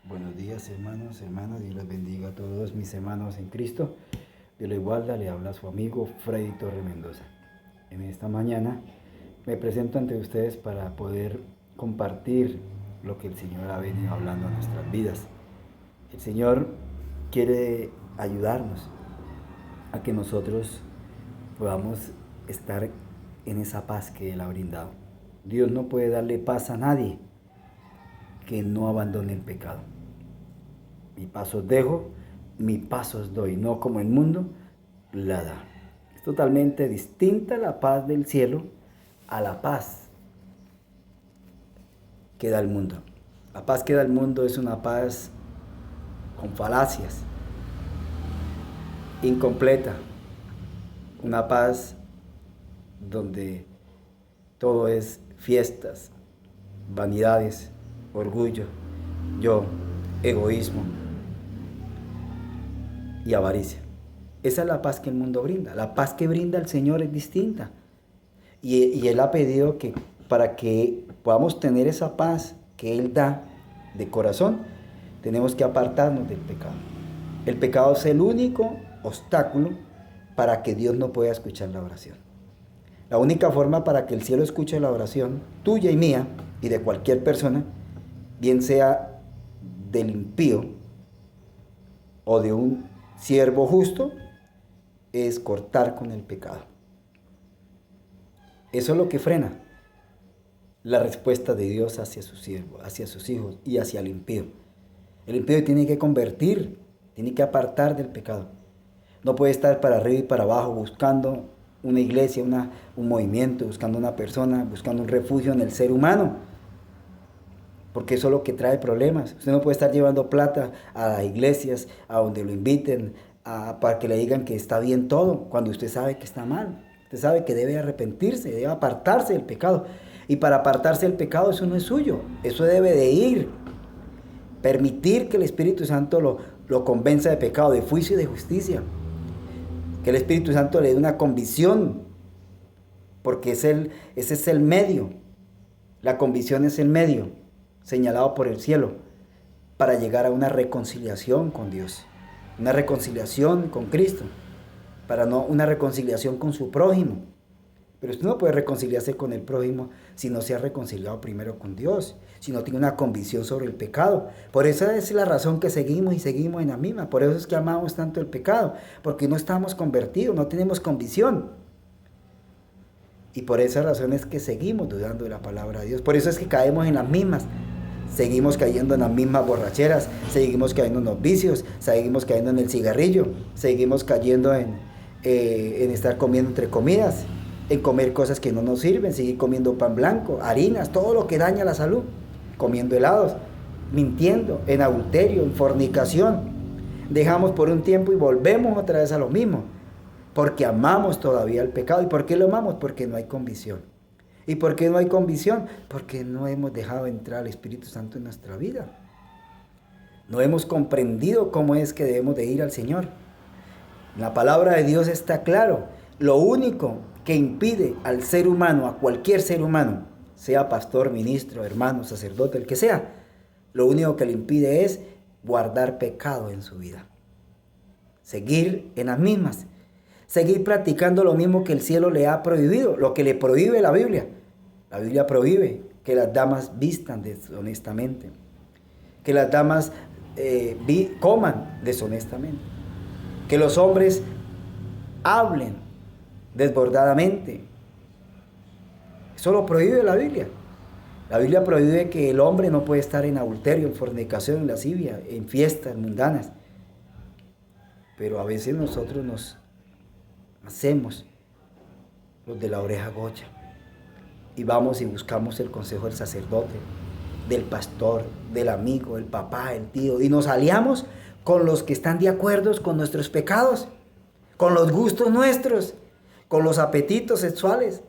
Buenos días, hermanos, hermanas. Dios les bendiga a todos mis hermanos en Cristo. De la Igualda le habla su amigo Freddy Torre Mendoza. En esta mañana me presento ante ustedes para poder compartir lo que el Señor ha venido hablando a nuestras vidas. El Señor quiere ayudarnos a que nosotros podamos estar en esa paz que Él ha brindado. Dios no puede darle paz a nadie que no abandone el pecado. Mi paz os dejo, mi paz os doy, no como el mundo la da. Es totalmente distinta la paz del cielo a la paz que da el mundo. La paz que da el mundo es una paz con falacias, incompleta, una paz donde todo es fiestas, vanidades, orgullo, yo, egoísmo y avaricia. Esa es la paz que el mundo brinda. La paz que brinda el Señor es distinta. Y Él ha pedido que para que podamos tener esa paz que Él da de corazón, tenemos que apartarnos del pecado. El pecado es el único obstáculo para que Dios no pueda escuchar la oración. La única forma para que el cielo escuche la oración tuya y mía y de cualquier persona, bien sea del impío o de un siervo justo, es cortar con el pecado. Eso es lo que frena la respuesta de Dios hacia su siervo, hacia sus hijos y hacia el impío. El impío tiene que convertir, tiene que apartar del pecado. No puede estar para arriba y para abajo buscando una iglesia, un movimiento, buscando una persona, buscando un refugio en el ser humano, porque eso es lo que trae problemas. Usted no puede estar llevando plata a las iglesias, a donde lo inviten, para que le digan que está bien todo, cuando usted sabe que está mal. Usted sabe que debe arrepentirse, debe apartarse del pecado. Y para apartarse del pecado, eso no es suyo, eso debe de ir. Permitir que el Espíritu Santo lo convenza de pecado, de juicio y de justicia. Que el Espíritu Santo le dé una convicción, porque ese es el medio. La convicción es el medio señalado por el cielo para llegar a una reconciliación con Dios, una reconciliación con Cristo, una reconciliación con su prójimo. Pero usted no puede reconciliarse con el prójimo si no se ha reconciliado primero con Dios, si no tiene una convicción sobre el pecado. Por esa es la razón que seguimos y seguimos en la misma. Por eso es que amamos tanto el pecado, porque no estamos convertidos, no tenemos convicción. Y por esa razón es que seguimos dudando de la palabra de Dios. Por eso es que caemos en las mismas. Seguimos cayendo en las mismas borracheras, seguimos cayendo en los vicios, seguimos cayendo en el cigarrillo, seguimos cayendo en estar comiendo entre comidas, en comer cosas que no nos sirven, seguir comiendo pan blanco, harinas, todo lo que daña la salud, comiendo helados, mintiendo, en adulterio, en fornicación. Dejamos por un tiempo y volvemos otra vez a lo mismo, porque amamos todavía el pecado. ¿Y por qué lo amamos? Porque no hay convicción. ¿Y por qué no hay convicción? Porque no hemos dejado entrar al Espíritu Santo en nuestra vida. No hemos comprendido cómo es que debemos de ir al Señor. La palabra de Dios está claro. Lo único que impide al ser humano, a cualquier ser humano, sea pastor, ministro, hermano, sacerdote, el que sea, lo único que le impide es guardar pecado en su vida. Seguir en las mismas. Seguir practicando lo mismo que el cielo le ha prohibido, lo que le prohíbe la Biblia. La Biblia prohíbe que las damas vistan deshonestamente, que las damas coman deshonestamente, que los hombres hablen desbordadamente. Eso lo prohíbe la Biblia. La Biblia prohíbe que el hombre no puede estar en adulterio, en fornicación, en lascivia, en fiestas mundanas. Pero a veces nosotros nos hacemos los de la oreja gocha y vamos y buscamos el consejo del sacerdote, del pastor, del amigo, del papá, el tío, y nos aliamos con los que están de acuerdo con nuestros pecados, con los gustos nuestros, con los apetitos sexuales,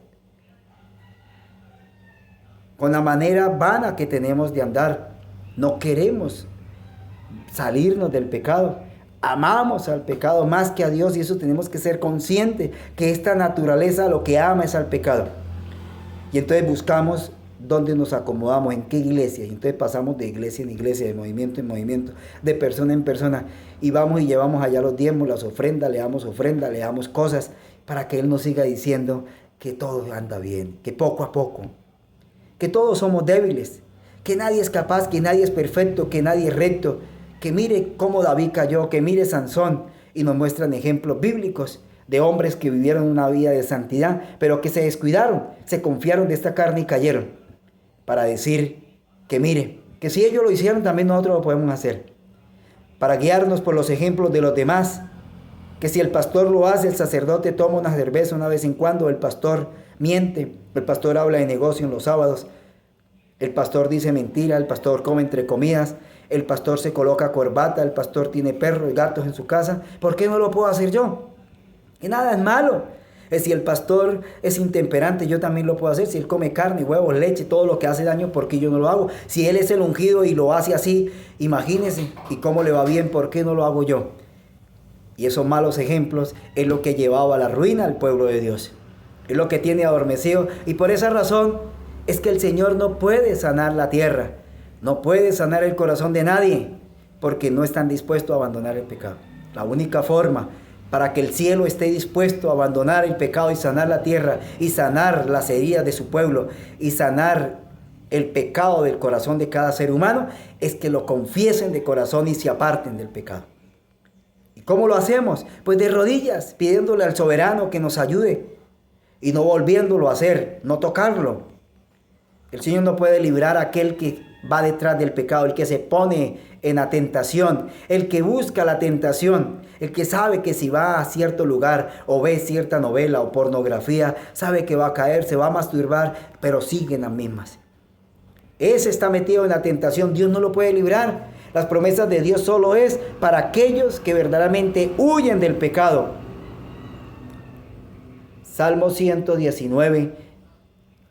con la manera vana que tenemos de andar. No queremos salirnos del pecado. Amamos al pecado más que a Dios, y eso tenemos que ser conscientes, que esta naturaleza lo que ama es al pecado. Y entonces buscamos dónde nos acomodamos, en qué iglesia. Y entonces pasamos de iglesia en iglesia, de movimiento en movimiento, de persona en persona. Y vamos y llevamos allá los diezmos, las ofrendas, le damos cosas para que Él nos siga diciendo que todo anda bien, que poco a poco, que todos somos débiles, que nadie es capaz, que nadie es perfecto, que nadie es recto. Que mire cómo David cayó, que mire Sansón, y nos muestran ejemplos bíblicos de hombres que vivieron una vida de santidad, pero que se descuidaron, se confiaron de esta carne y cayeron. Para decir que mire, que si ellos lo hicieron, también nosotros lo podemos hacer. Para guiarnos por los ejemplos de los demás, que si el pastor lo hace, el sacerdote toma una cerveza una vez en cuando, el pastor miente, el pastor habla de negocio en los sábados, el pastor dice mentira, el pastor come entre comidas, el pastor se coloca corbata, el pastor tiene perros y gatos en su casa. ¿Por qué no lo puedo hacer yo? Que nada es malo. Si el pastor es intemperante, yo también lo puedo hacer. Si él come carne, huevos, leche, todo lo que hace daño, ¿por qué yo no lo hago? Si él es el ungido y lo hace así, imagínense, y cómo le va bien, ¿por qué no lo hago yo? Y esos malos ejemplos es lo que llevaba a la ruina al pueblo de Dios. Es lo que tiene adormecido. Y por esa razón es que el Señor no puede sanar la tierra. No puede sanar el corazón de nadie, porque no están dispuestos a abandonar el pecado. La única forma para que el cielo esté dispuesto a abandonar el pecado y sanar la tierra, y sanar las heridas de su pueblo, y sanar el pecado del corazón de cada ser humano, es que lo confiesen de corazón y se aparten del pecado. ¿Y cómo lo hacemos? Pues de rodillas, pidiéndole al soberano que nos ayude, y no volviéndolo a hacer, no tocarlo. El Señor no puede librar a aquel que va detrás del pecado, el que se pone en la tentación, el que busca la tentación, el que sabe que si va a cierto lugar o ve cierta novela o pornografía, sabe que va a caer, se va a masturbar, pero siguen las mismas. Ese está metido en la tentación, Dios no lo puede librar. Las promesas de Dios solo es para aquellos que verdaderamente huyen del pecado. Salmo 119,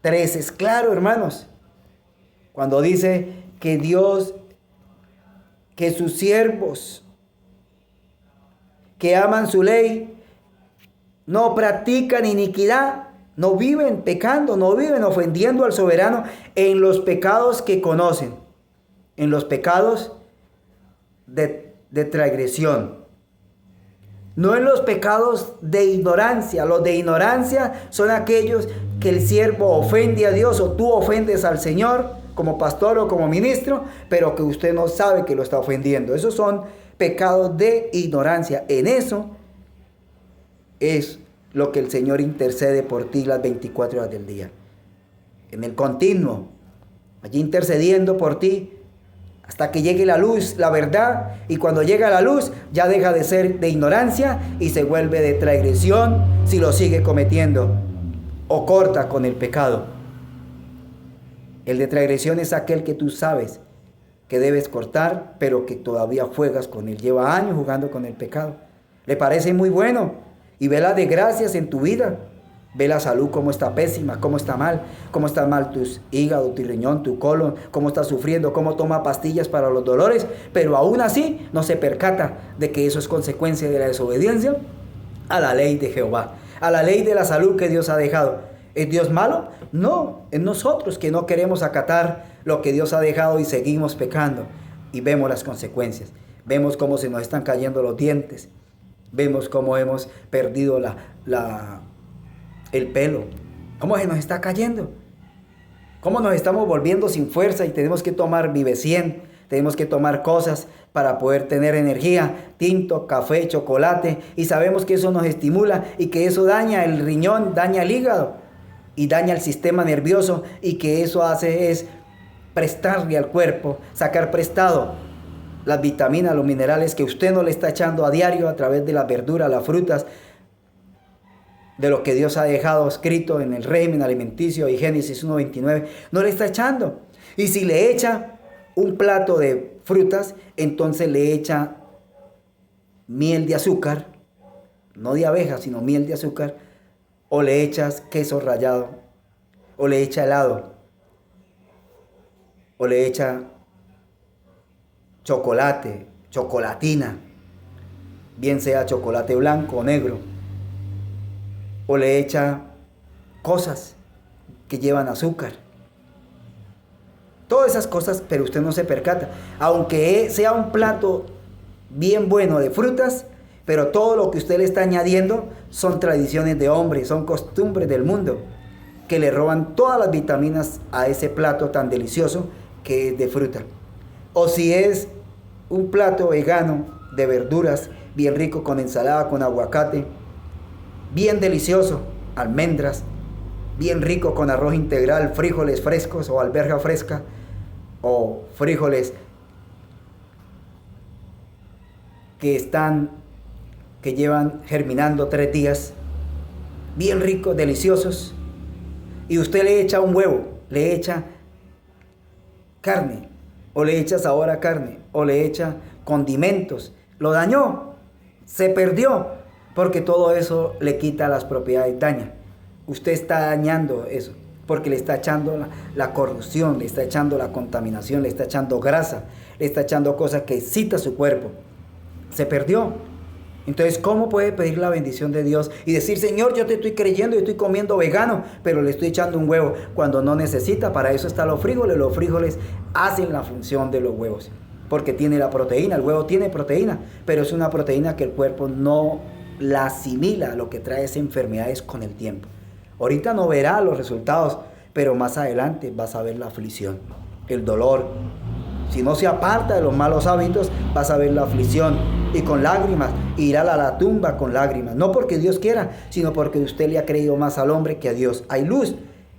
3 es claro, hermanos. Cuando dice que Dios, que sus siervos que aman su ley no practican iniquidad, no viven pecando, no viven ofendiendo al soberano en los pecados que conocen, en los pecados de transgresión, no en los pecados de ignorancia. Los de ignorancia son aquellos que el siervo ofende a Dios o tú ofendes al Señor como pastor o como ministro, pero que usted no sabe que lo está ofendiendo. Esos son pecados de ignorancia. En eso es lo que el Señor intercede por ti las 24 horas del día. En el continuo, allí intercediendo por ti hasta que llegue la luz, la verdad, y cuando llega la luz ya deja de ser de ignorancia y se vuelve de transgresión si lo sigue cometiendo o corta con el pecado. El de transgresión es aquel que tú sabes que debes cortar, pero que todavía juegas con él. Lleva años jugando con el pecado. Le parece muy bueno y ve las desgracias en tu vida. Ve la salud cómo está pésima, cómo está mal tus hígados, tu riñón, tu colon, cómo está sufriendo, cómo toma pastillas para los dolores, pero aún así no se percata de que eso es consecuencia de la desobediencia a la ley de Jehová, a la ley de la salud que Dios ha dejado. ¿Es Dios malo? No, es nosotros que no queremos acatar lo que Dios ha dejado y seguimos pecando y vemos las consecuencias. Vemos cómo se nos están cayendo los dientes, vemos cómo hemos perdido el pelo, cómo se nos está cayendo, cómo nos estamos volviendo sin fuerza y tenemos que tomar Vive 100, tenemos que tomar cosas para poder tener energía, tinto, café, chocolate, y sabemos que eso nos estimula y que eso daña el riñón, daña el hígado y daña el sistema nervioso, y que eso hace es prestarle al cuerpo, sacar prestado las vitaminas, los minerales que usted no le está echando a diario a través de las verduras, las frutas, de lo que Dios ha dejado escrito en el régimen alimenticio y Génesis 1:29, no le está echando. Y si le echa un plato de frutas, entonces le echa miel de azúcar, no de abeja, sino miel de azúcar, o le echas queso rallado, o le echa helado, o le echa chocolate, chocolatina, bien sea chocolate blanco o negro, o le echa cosas que llevan azúcar. Todas esas cosas, pero usted no se percata. Aunque sea un plato bien bueno de frutas, pero todo lo que usted le está añadiendo son tradiciones de hombre, son costumbres del mundo, que le roban todas las vitaminas a ese plato tan delicioso que es de fruta. O si es un plato vegano de verduras, bien rico con ensalada, con aguacate, bien delicioso, almendras, bien rico con arroz integral, frijoles frescos o alberja fresca, o frijoles que llevan germinando 3 días, bien ricos, deliciosos, y usted le echa un huevo, le echa carne, o le echa sabor a carne, o le echa condimentos, lo dañó, se perdió, porque todo eso le quita las propiedades, daña. Usted está dañando eso, porque le está echando la corrupción, le está echando la contaminación, le está echando grasa, le está echando cosas que excita su cuerpo. Se perdió. Entonces, ¿cómo puede pedir la bendición de Dios y decir, Señor, yo te estoy creyendo, yo estoy comiendo vegano, pero le estoy echando un huevo, cuando no necesita? Para eso están los frijoles hacen la función de los huevos, porque tiene la proteína, el huevo tiene proteína, pero es una proteína que el cuerpo no la asimila, lo que trae es enfermedades con el tiempo. Ahorita no verá los resultados, pero más adelante vas a ver la aflicción, el dolor. Si no se aparta de los malos hábitos, vas a ver la aflicción, y con lágrimas, irá a la tumba con lágrimas. No porque Dios quiera, sino porque usted le ha creído más al hombre que a Dios. Hay luz,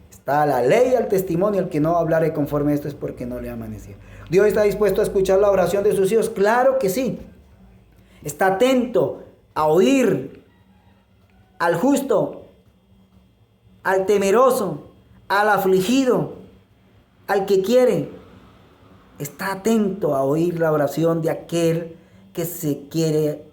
está la ley y el testimonio. El que no hablare conforme a esto es porque no le ha amanecido. ¿Dios está dispuesto a escuchar la oración de sus hijos? Claro que sí. Está atento a oír al justo, al temeroso, al afligido, al que quiere. Está atento a oír la oración de aquel que se quiere,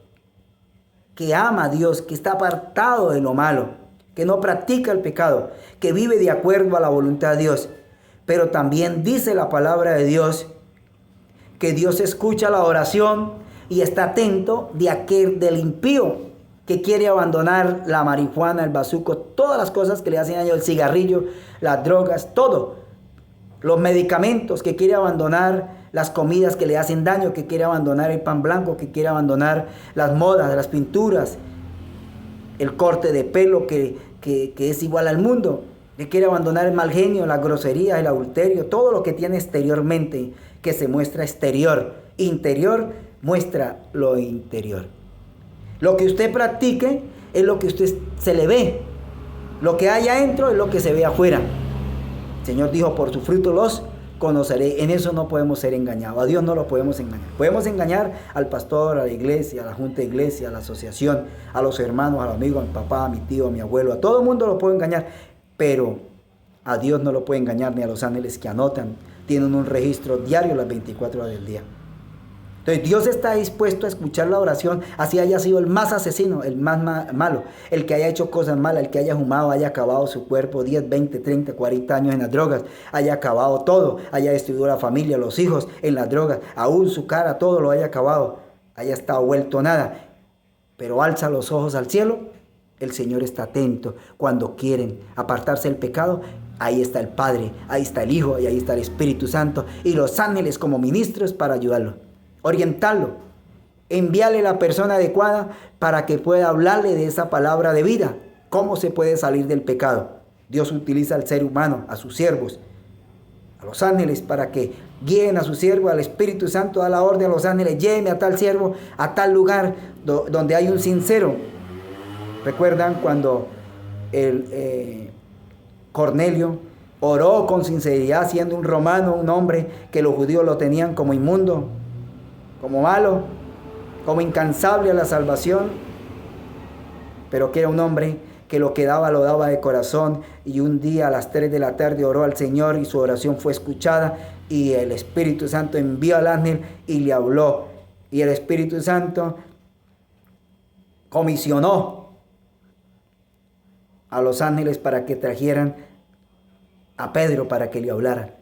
que ama a Dios, que está apartado de lo malo, que no practica el pecado, que vive de acuerdo a la voluntad de Dios. Pero también dice la palabra de Dios que Dios escucha la oración y está atento de aquel del impío que quiere abandonar la marihuana, el bazuco, todas las cosas que le hacen daño, el cigarrillo, las drogas, todo. Los medicamentos, que quiere abandonar las comidas que le hacen daño, que quiere abandonar el pan blanco, que quiere abandonar las modas, las pinturas, el corte de pelo que es igual al mundo, que quiere abandonar el mal genio, las groserías, el adulterio, todo lo que tiene exteriormente, que se muestra exterior. Interior muestra lo interior. Lo que usted practique es lo que usted se le ve. Lo que hay adentro es lo que se ve afuera. El Señor dijo, por su fruto los conoceré. En eso no podemos ser engañados. A Dios no lo podemos engañar. Podemos engañar al pastor, a la iglesia, a la junta de iglesia, a la asociación, a los hermanos, a los amigos, a mi papá, a mi tío, a mi abuelo. A todo el mundo lo puedo engañar. Pero a Dios no lo puede engañar, ni a los ángeles que anotan. Tienen un registro diario las 24 horas del día. Entonces Dios está dispuesto a escuchar la oración, así haya sido el más asesino, el más malo, el que haya hecho cosas malas, el que haya fumado, haya acabado su cuerpo 10, 20, 30, 40 años en las drogas, haya acabado todo, haya destruido la familia, los hijos en las drogas, aún su cara, todo lo haya acabado, haya estado vuelto nada, pero alza los ojos al cielo. El Señor está atento cuando quieren apartarse del pecado. Ahí está el Padre, ahí está el Hijo y ahí está el Espíritu Santo y los ángeles como ministros para ayudarlo, orientarlo, enviarle la persona adecuada para que pueda hablarle de esa palabra de vida. ¿Cómo se puede salir del pecado? Dios utiliza al ser humano, a sus siervos, a los ángeles, para que guíen a su siervo. Al Espíritu Santo da la orden a los ángeles, lléveme a tal siervo, a tal lugar donde hay un sincero. ¿Recuerdan cuando Cornelio oró con sinceridad, siendo un romano, un hombre que los judíos lo tenían como inmundo, como malo, como incansable a la salvación, pero que era un hombre que lo que daba lo daba de corazón? Y un día a las 3 de la tarde oró al Señor y su oración fue escuchada, y el Espíritu Santo envió al ángel y le habló, y el Espíritu Santo comisionó a los ángeles para que trajeran a Pedro para que le hablaran,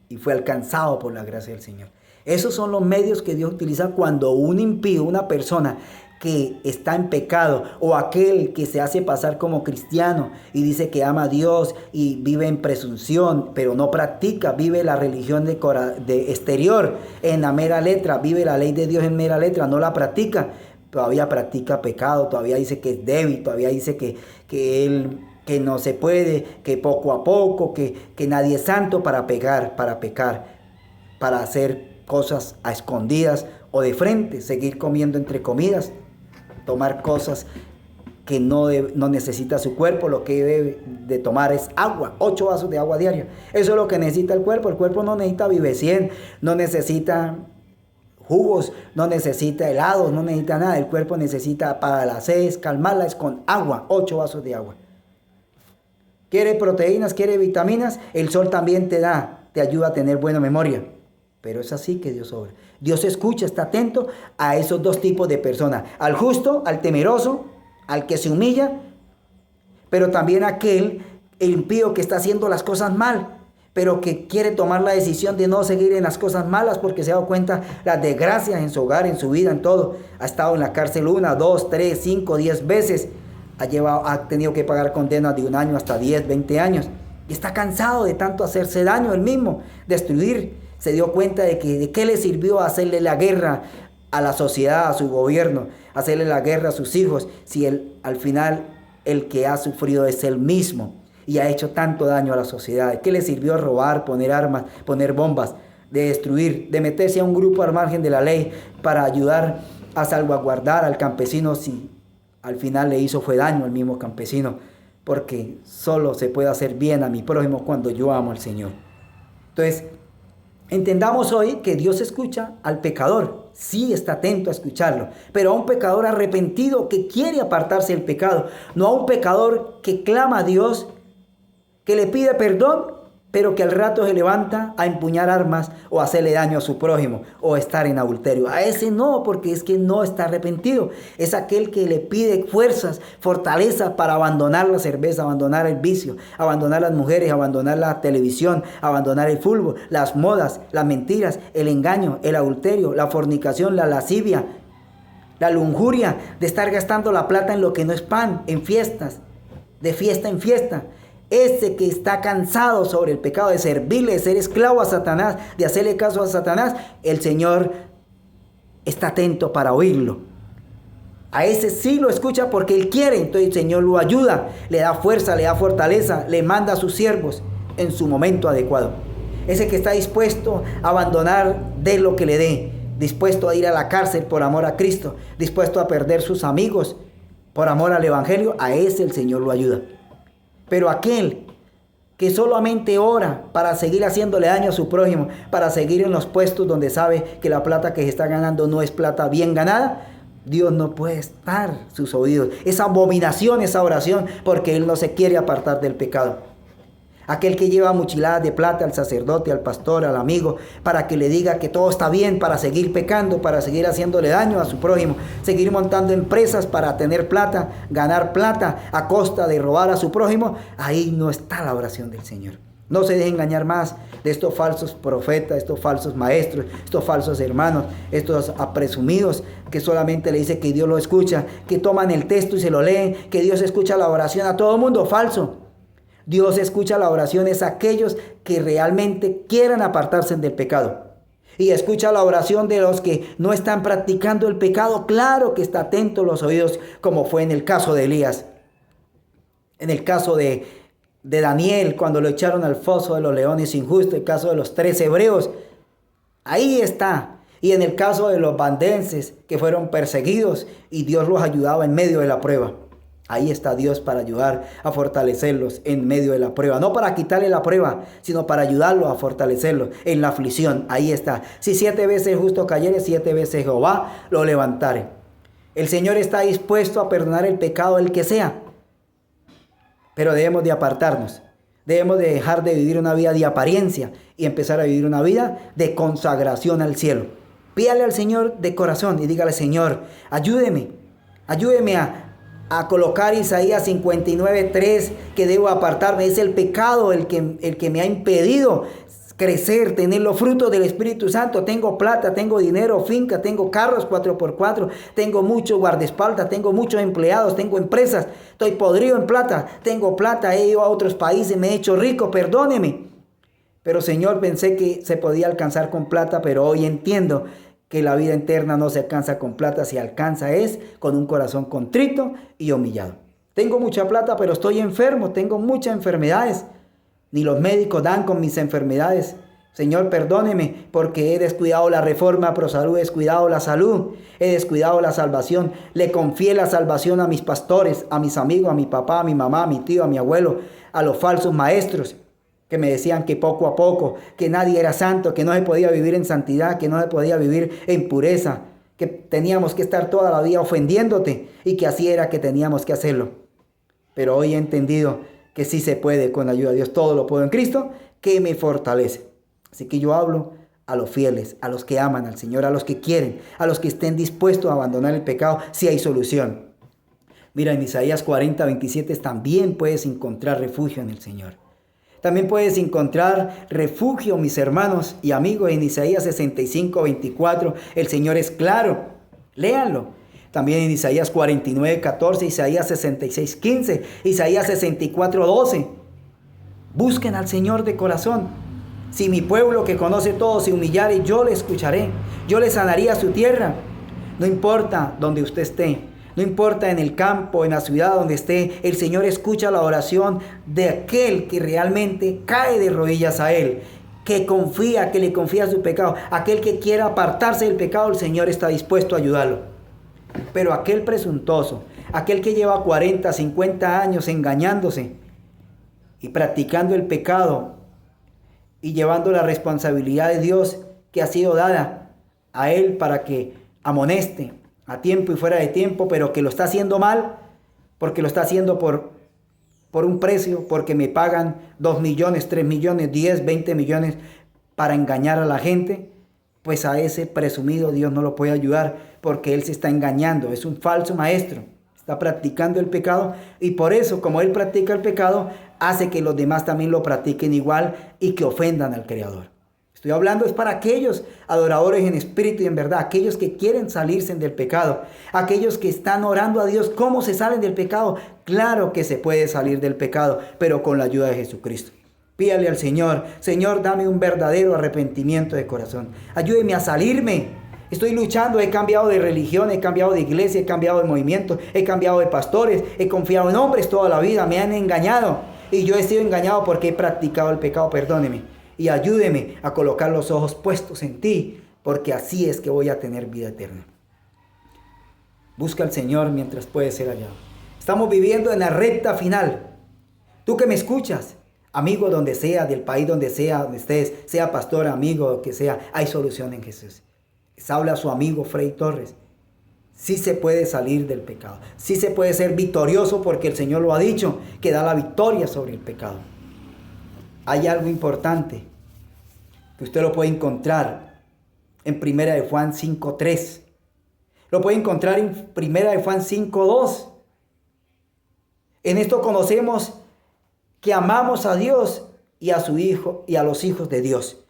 y fue alcanzado por la gracia del Señor. Esos son los medios que Dios utiliza cuando un impío, una persona que está en pecado, o aquel que se hace pasar como cristiano y dice que ama a Dios y vive en presunción, pero no practica, vive la religión de exterior en la mera letra, vive la ley de Dios en mera letra, no la practica, todavía practica pecado, todavía dice que es débil, todavía dice que no se puede, que poco a poco, que nadie es santo para pecar, para hacer cosas a escondidas o de frente, seguir comiendo entre comidas, tomar cosas que no necesita su cuerpo. Lo que debe de tomar es agua, 8 vasos de agua diaria. Eso es lo que necesita el cuerpo no necesita Vive 100, no necesita jugos, no necesita helados, no necesita nada. El cuerpo necesita para la sed, calmarla, es con agua, 8 vasos de agua. Quiere proteínas, quiere vitaminas, el sol también te ayuda a tener buena memoria. Pero es así que Dios obra. Dios escucha, está atento a esos dos tipos de personas. Al justo, al temeroso, al que se humilla, pero también aquel, el impío que está haciendo las cosas mal, pero que quiere tomar la decisión de no seguir en las cosas malas porque se ha dado cuenta las desgracias en su hogar, en su vida, en todo. Ha estado en la cárcel 1, 2, 3, 5, 10 veces. Ha tenido que pagar condenas de 1 año hasta 10, 20 años. Y está cansado de tanto hacerse daño él mismo, destruir. Se dio cuenta de qué le sirvió hacerle la guerra a la sociedad, a su gobierno, hacerle la guerra a sus hijos, si al final el que ha sufrido es él mismo y ha hecho tanto daño a la sociedad. ¿Qué le sirvió robar, poner armas, poner bombas, de destruir, de meterse a un grupo al margen de la ley para ayudar a salvaguardar al campesino, si al final le hizo fue daño al mismo campesino? Porque solo se puede hacer bien a mi prójimo cuando yo amo al Señor. Entonces, entendamos hoy que Dios escucha al pecador, sí está atento a escucharlo, pero a un pecador arrepentido que quiere apartarse del pecado, no a un pecador que clama a Dios, que le pide perdón, pero que al rato se levanta a empuñar armas o hacerle daño a su prójimo o estar en adulterio. A ese no, porque es que no está arrepentido. Es aquel que le pide fuerzas, fortaleza para abandonar la cerveza, abandonar el vicio, abandonar las mujeres, abandonar la televisión, abandonar el fútbol, las modas, las mentiras, el engaño, el adulterio, la fornicación, la lascivia, la lujuria de estar gastando la plata en lo que no es pan, en fiestas, de fiesta en fiesta. Ese que está cansado sobre el pecado, de servirle, de ser esclavo a Satanás, de hacerle caso a Satanás, el Señor está atento para oírlo. A ese sí lo escucha porque Él quiere, entonces el Señor lo ayuda, le da fuerza, le da fortaleza, le manda a sus siervos en su momento adecuado. Ese que está dispuesto a abandonar de lo que le dé, dispuesto a ir a la cárcel por amor a Cristo, dispuesto a perder sus amigos por amor al Evangelio, a ese el Señor lo ayuda. Pero aquel que solamente ora para seguir haciéndole daño a su prójimo, para seguir en los puestos donde sabe que la plata que se está ganando no es plata bien ganada, Dios no puede estar sus oídos. Es abominación esa oración porque Él no se quiere apartar del pecado. Aquel que lleva mochiladas de plata al sacerdote, al pastor, al amigo, para que le diga que todo está bien, para seguir pecando, para seguir haciéndole daño a su prójimo, seguir montando empresas para tener plata, ganar plata a costa de robar a su prójimo, ahí no está la oración del Señor. No se deje engañar más de estos falsos profetas, estos falsos maestros, estos falsos hermanos, estos presumidos que solamente le dicen que Dios lo escucha, que toman el texto y se lo leen, que Dios escucha la oración a todo mundo. Falso. Dios escucha la oración es a aquellos que realmente quieran apartarse del pecado. Y escucha la oración de los que no están practicando el pecado. Claro que está atento a los oídos, como fue en el caso de Elías. En el caso de Daniel, cuando lo echaron al foso de los leones injustos. El caso de los 3 hebreos. Ahí está. Y en el caso de los valdenses que fueron perseguidos y Dios los ayudaba en medio de la prueba. Ahí está Dios para ayudar a fortalecerlos en medio de la prueba. No para quitarle la prueba, sino para ayudarlos a fortalecerlos en la aflicción. Ahí está. Si 7 veces el justo cayere, 7 veces Jehová lo levantare. El Señor está dispuesto a perdonar el pecado del que sea. Pero debemos de apartarnos. Debemos de dejar de vivir una vida de apariencia y empezar a vivir una vida de consagración al cielo. Pídale al Señor de corazón y dígale: Señor, ayúdeme a colocar Isaías 59:3, que debo apartarme. Es el pecado el que me ha impedido crecer, tener los frutos del Espíritu Santo. Tengo plata, tengo dinero, finca, tengo carros 4x4, tengo muchos guardaespaldas, tengo muchos empleados, tengo empresas, estoy podrido en plata, tengo plata, he ido a otros países, me he hecho rico, perdóneme. Pero Señor, pensé que se podía alcanzar con plata, pero hoy entiendo que la vida eterna no se alcanza con plata, se alcanza es con un corazón contrito y humillado. Tengo mucha plata, pero estoy enfermo, tengo muchas enfermedades. Ni los médicos dan con mis enfermedades. Señor, perdóneme porque he descuidado la reforma ProSalud, he descuidado la salud, he descuidado la salvación. Le confié la salvación a mis pastores, a mis amigos, a mi papá, a mi mamá, a mi tío, a mi abuelo, a los falsos maestros que me decían que poco a poco, que nadie era santo, que no se podía vivir en santidad, que no se podía vivir en pureza, que teníamos que estar toda la vida ofendiéndote y que así era que teníamos que hacerlo. Pero hoy he entendido que sí se puede con la ayuda de Dios. Todo lo puedo en Cristo que me fortalece. Así que yo hablo a los fieles, a los que aman al Señor, a los que quieren, a los que estén dispuestos a abandonar el pecado si hay solución. Mira, en Isaías 40:27 también puedes encontrar refugio en el Señor. También puedes encontrar refugio, mis hermanos y amigos, en Isaías 65:24. El Señor es claro. Léanlo. También en Isaías 49:14, Isaías 66:15, Isaías 64:12. Busquen al Señor de corazón. Si mi pueblo que conoce todo se humillare, yo le escucharé. Yo le sanaría su tierra. No importa donde usted esté. No importa en el campo, en la ciudad donde esté, el Señor escucha la oración de aquel que realmente cae de rodillas a Él, que confía, que le confía su pecado. Aquel que quiera apartarse del pecado, el Señor está dispuesto a ayudarlo. Pero aquel presuntuoso, aquel que lleva 40, 50 años engañándose y practicando el pecado y llevando la responsabilidad de Dios que ha sido dada a él para que amoneste a tiempo y fuera de tiempo, pero que lo está haciendo mal, porque lo está haciendo por un precio, porque me pagan 2 millones, 3 millones, 10, 20 millones para engañar a la gente, pues a ese presumido Dios no lo puede ayudar, porque él se está engañando, es un falso maestro, está practicando el pecado, y por eso, como él practica el pecado, hace que los demás también lo practiquen igual y que ofendan al Creador. Estoy hablando es para aquellos adoradores en espíritu y en verdad, aquellos que quieren salirse del pecado, aquellos que están orando a Dios. ¿Cómo se salen del pecado? Claro que se puede salir del pecado, pero con la ayuda de Jesucristo. Pídale al Señor: Señor, dame un verdadero arrepentimiento de corazón. Ayúdeme a salirme. Estoy luchando, he cambiado de religión, he cambiado de iglesia, he cambiado de movimiento, he cambiado de pastores, he confiado en hombres toda la vida, me han engañado. Y yo he sido engañado porque he practicado el pecado. Perdóneme. Y ayúdeme a colocar los ojos puestos en ti, porque así es que voy a tener vida eterna. Busca al Señor mientras puede ser hallado. Estamos viviendo en la recta final. Tú que me escuchas, amigo donde sea, del país donde estés, sea pastor, amigo, que sea, hay solución en Jesús. Les habla su amigo Frei Torres. Sí se puede salir del pecado. Sí se puede ser victorioso, porque el Señor lo ha dicho, que da la victoria sobre el pecado. Hay algo importante que usted lo puede encontrar en 1 de Juan 5:3. Lo puede encontrar en 1 de Juan 5:2. En esto conocemos que amamos a Dios y a su Hijo y a los hijos de Dios.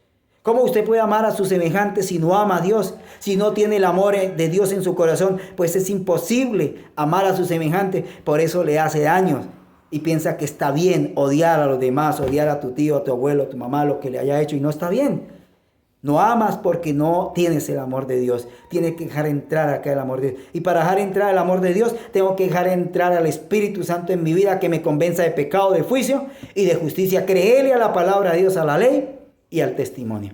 ¿Cómo usted puede amar a sus semejantes si no ama a Dios? Si no tiene el amor de Dios en su corazón, pues es imposible amar a sus semejantes. Por eso le hace daño. Y piensa que está bien odiar a los demás, odiar a tu tío, a tu abuelo, a tu mamá, lo que le haya hecho, y no está bien. No amas porque no tienes el amor de Dios. Tienes que dejar entrar acá el amor de Dios. Y para dejar entrar el amor de Dios, tengo que dejar entrar al Espíritu Santo en mi vida, que me convenza de pecado, de juicio y de justicia. Creerle a la palabra de Dios, a la ley y al testimonio.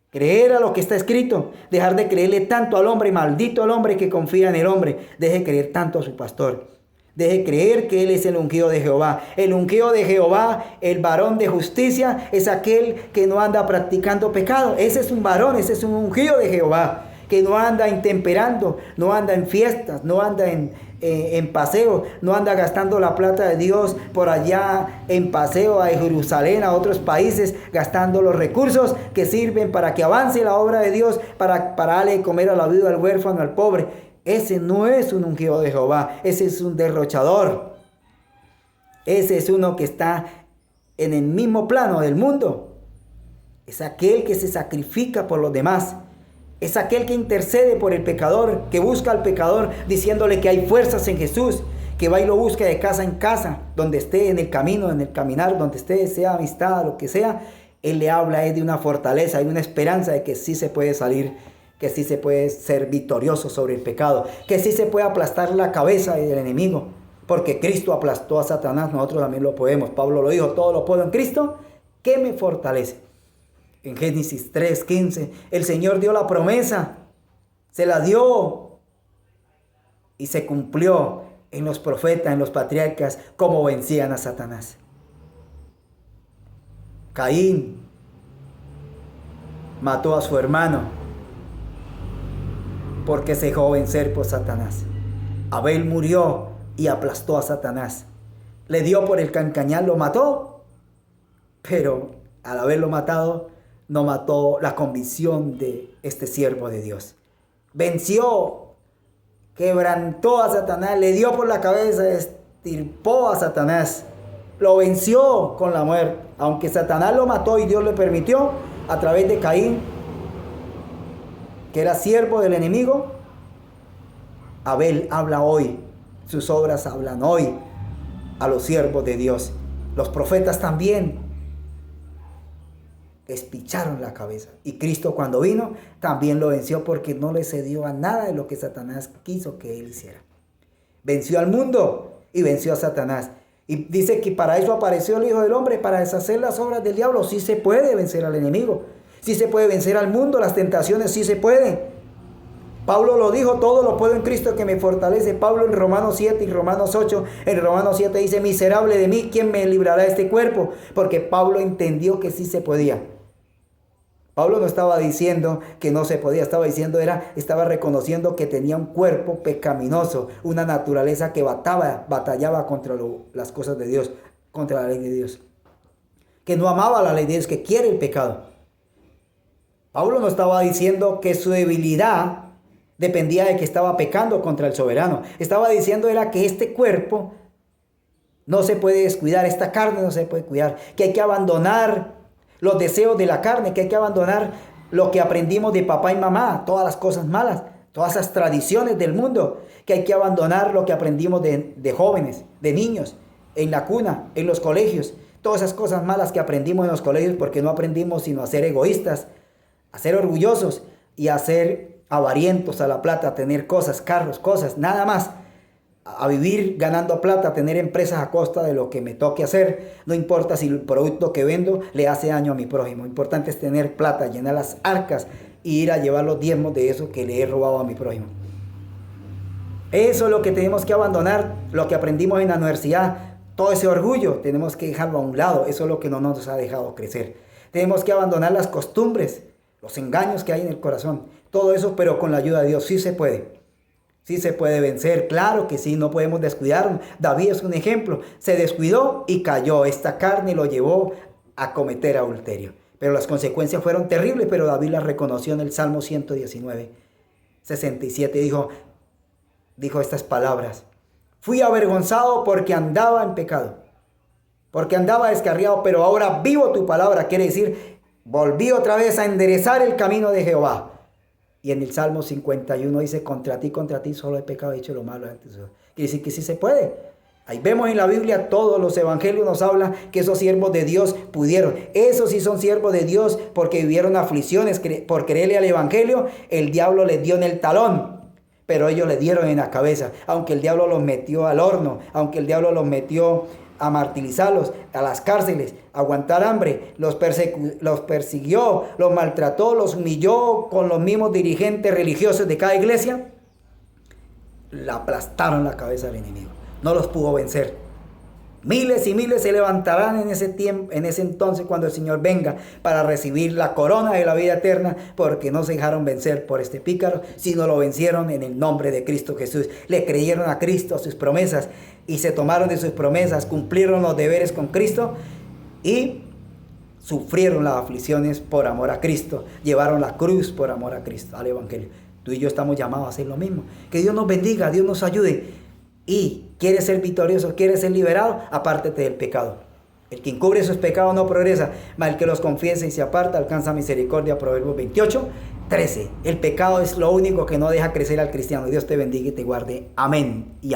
Creer a lo que está escrito. Dejar de creerle tanto al hombre, maldito al hombre que confía en el hombre. Deje creer tanto a su pastor. Deje creer que Él es el ungido de Jehová. El ungido de Jehová, el varón de justicia, es aquel que no anda practicando pecado. Ese es un varón, ese es un ungido de Jehová, que no anda intemperando, no anda en fiestas, no anda en paseo, no anda gastando la plata de Dios por allá en paseo a Jerusalén, a otros países, gastando los recursos que sirven para que avance la obra de Dios, para darle de comer a la viuda, al huérfano, al pobre. Ese no es un ungido de Jehová, ese es un derrochador. Ese es uno que está en el mismo plano del mundo. Es aquel que se sacrifica por los demás. Es aquel que intercede por el pecador, que busca al pecador diciéndole que hay fuerzas en Jesús, que va y lo busca de casa en casa, donde esté, en el camino, en el caminar, donde esté, sea amistad, lo que sea. Él le habla de una fortaleza, de una esperanza de que sí se puede salir, que sí se puede ser victorioso sobre el pecado, que sí se puede aplastar la cabeza del enemigo, porque Cristo aplastó a Satanás, nosotros también lo podemos. Pablo lo dijo, todo lo puedo en Cristo, que me fortalece. En Génesis 3:15, el Señor dio la promesa, se la dio y se cumplió en los profetas, en los patriarcas, cómo vencían a Satanás. Caín mató a su hermano porque se dejó vencer por Satanás. Abel murió y aplastó a Satanás. Le dio por el cancañal, lo mató, pero al haberlo matado, no mató la convicción de este siervo de Dios. Venció, quebrantó a Satanás, le dio por la cabeza, estirpó a Satanás, lo venció con la muerte. Aunque Satanás lo mató y Dios le permitió, a través de Caín, que era siervo del enemigo, Abel habla hoy, sus obras hablan hoy a los siervos de Dios. Los profetas también espicharon la cabeza. Y Cristo, cuando vino, también lo venció, porque no le cedió a nada de lo que Satanás quiso que él hiciera. Venció al mundo y venció a Satanás. Y dice que para eso apareció el Hijo del Hombre, para deshacer las obras del diablo. Sí se puede vencer al enemigo, sí se puede vencer al mundo, las tentaciones sí se pueden. Pablo lo dijo, todo lo puedo en Cristo que me fortalece. Pablo en Romanos 7 y Romanos 8, en Romanos 7 dice, miserable de mí, ¿quién me librará de este cuerpo? Porque Pablo entendió que sí se podía. Pablo no estaba diciendo que no se podía, estaba reconociendo que tenía un cuerpo pecaminoso, una naturaleza que batallaba contra las cosas de Dios, contra la ley de Dios. Que no amaba la ley de Dios, que quiere el pecado. Pablo no estaba diciendo que su debilidad dependía de que estaba pecando contra el soberano. Estaba diciendo era que este cuerpo no se puede descuidar, esta carne no se puede cuidar, que hay que abandonar los deseos de la carne, que hay que abandonar lo que aprendimos de papá y mamá, todas las cosas malas, todas esas tradiciones del mundo, que hay que abandonar lo que aprendimos de jóvenes, de niños, en la cuna, en los colegios, todas esas cosas malas que aprendimos en los colegios, porque no aprendimos sino a ser egoístas, a ser orgullosos y a ser avarientos a la plata, a tener cosas, carros, cosas, nada más. A vivir ganando plata, a tener empresas a costa de lo que me toque hacer. No importa si el producto que vendo le hace daño a mi prójimo. Lo importante es tener plata, llenar las arcas y ir a llevar los diezmos de eso que le he robado a mi prójimo. Eso es lo que tenemos que abandonar, lo que aprendimos en la universidad. Todo ese orgullo tenemos que dejarlo a un lado. Eso es lo que no nos ha dejado crecer. Tenemos que abandonar las costumbres, los engaños que hay en el corazón. Todo eso, pero con la ayuda de Dios sí se puede. Sí se puede vencer, claro que sí, no podemos descuidarnos. David es un ejemplo, se descuidó y cayó. Esta carne lo llevó a cometer adulterio. Pero las consecuencias fueron terribles, pero David las reconoció en el Salmo 119, 67. Dijo estas palabras: fui avergonzado porque andaba en pecado, porque andaba descarriado, pero ahora vivo tu palabra. Quiere decir, volví otra vez a enderezar el camino de Jehová. Y en el Salmo 51 dice, contra ti solo he pecado, he hecho lo malo antes. Quiere decir que sí se puede. Ahí vemos en la Biblia, todos los evangelios nos hablan que esos siervos de Dios pudieron. Esos sí son siervos de Dios porque vivieron aflicciones. Por creerle al evangelio, el diablo les dio en el talón, pero ellos le dieron en la cabeza. Aunque el diablo los metió al horno, aunque el diablo los metió a martirizarlos, a las cárceles, a aguantar hambre, los persiguió, los maltrató, los humilló con los mismos dirigentes religiosos de cada iglesia, le aplastaron la cabeza al enemigo, no los pudo vencer. Miles y miles se levantarán en ese tiempo, en ese entonces, cuando el Señor venga para recibir la corona de la vida eterna, porque no se dejaron vencer por este pícaro, sino lo vencieron en el nombre de Cristo Jesús. Le creyeron a Cristo, a sus promesas, y se tomaron de sus promesas, cumplieron los deberes con Cristo y sufrieron las aflicciones por amor a Cristo, llevaron la cruz por amor a Cristo, al evangelio. Tú y yo estamos llamados a hacer lo mismo. Que Dios nos bendiga, Dios nos ayude. Y quieres ser victorioso, quieres ser liberado, apártate del pecado. El que encubre sus pecados no progresa, mas el que los confiesa y se aparta alcanza misericordia. Proverbios 28:13. El pecado es lo único que no deja crecer al cristiano. Dios te bendiga y te guarde. Amén y amén.